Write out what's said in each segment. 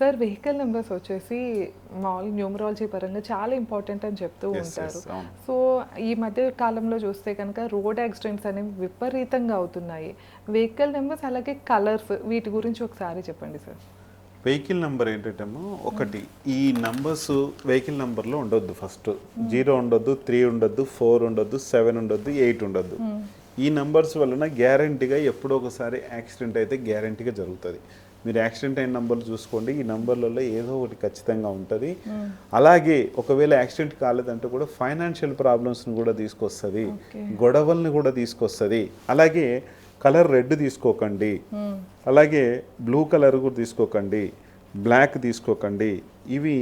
Sir vehicle numbers వచ్చేసి మామూలు numerology పరంగా చాలా ఇంపార్టెంట్ అని చెప్తూ ఉంటారు. సో ఈ మధ్య కాలంలో చూస్తే కనుక రోడ్ యాక్సిడెంట్స్ అనేవి విపరీతంగా అవుతున్నాయి. వెహికల్ నెంబర్స్ అలాగే కలర్స్ వీటి గురించి ఒకసారి చెప్పండి సార్. వెహికల్ నెంబర్ ఏంటంటేమో ఒకటి ఈ నంబర్స్ వెహికల్ నెంబర్లో ఉండొద్దు. ఫస్ట్ 0 ఉండొద్దు, 3 ఉండొద్దు, 4 ఉండొద్దు, 7 ఉండొద్దు, 8 ఉండొద్దు. ఈ నంబర్స్ వలన గ్యారంటీగా ఎప్పుడో ఒకసారి యాక్సిడెంట్ అయితే గ్యారంటీగా జరుగుతుంది. మీరు యాక్సిడెంట్ అయిన నంబర్లు చూసుకోండి, ఈ నంబర్లలో ఏదో ఒకటి ఖచ్చితంగా ఉంటుంది. అలాగే ఒకవేళ యాక్సిడెంట్ కాలేదంటే కూడా ఫైనాన్షియల్ ప్రాబ్లమ్స్ని కూడా తీసుకొస్తుంది, గొడవల్ని కూడా తీసుకొస్తుంది. అలాగే కలర్ రెడ్ తీసుకోకండి, అలాగే బ్లూ కలర్ కూడా తీసుకోకండి, బ్లాక్ తీసుకోకండి. ఇవి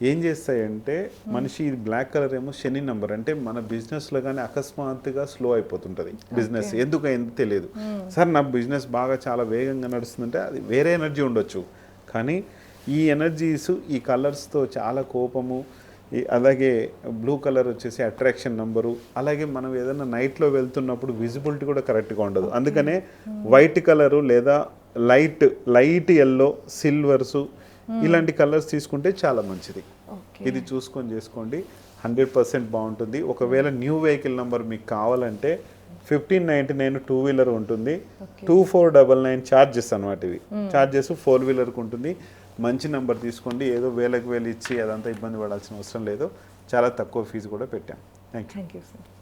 ఏం చేస్తాయంటే మనిషి బ్లాక్ కలర్ ఏమో శని నెంబర్, అంటే మన బిజినెస్లో కానీ అకస్మాత్తుగా స్లో అయిపోతుంటుంది బిజినెస్. ఎందుకు అయింది తెలియదు. సార్ నా బిజినెస్ బాగా చాలా వేగంగా నడుస్తుందంటే అది వేరే ఎనర్జీ ఉండొచ్చు, కానీ ఈ ఎనర్జీస్ ఈ కలర్స్తో చాలా కోపము. అలాగే బ్లూ కలర్ వచ్చేసి అట్రాక్షన్ నెంబరు. అలాగే మనం ఏదైనా నైట్లో వెళ్తున్నప్పుడు విజిబిలిటీ కూడా కరెక్ట్గా ఉండదు. అందుకనే వైట్ కలరు లేదా లైట్ ఎల్లో, సిల్వర్సు ఇలాంటి కలర్స్ తీసుకుంటే చాలా మంచిది. ఇది చూసుకొని చేసుకోండి, 100% బాగుంటుంది. ఒకవేళ న్యూ వెహికల్ నెంబర్ మీకు కావాలంటే 1599 టూ వీలర్ ఉంటుంది, 2499 ఛార్జెస్ అనమాట. ఇవి ఛార్జెస్ 4 వీలర్కి ఉంటుంది. మంచి నెంబర్ తీసుకోండి, ఏదో వేలకు వేలు ఇచ్చి అదంతా ఇబ్బంది పడాల్సిన అవసరం లేదు. చాలా తక్కువ ఫీజు కూడా పెట్టాం. Thank you sir.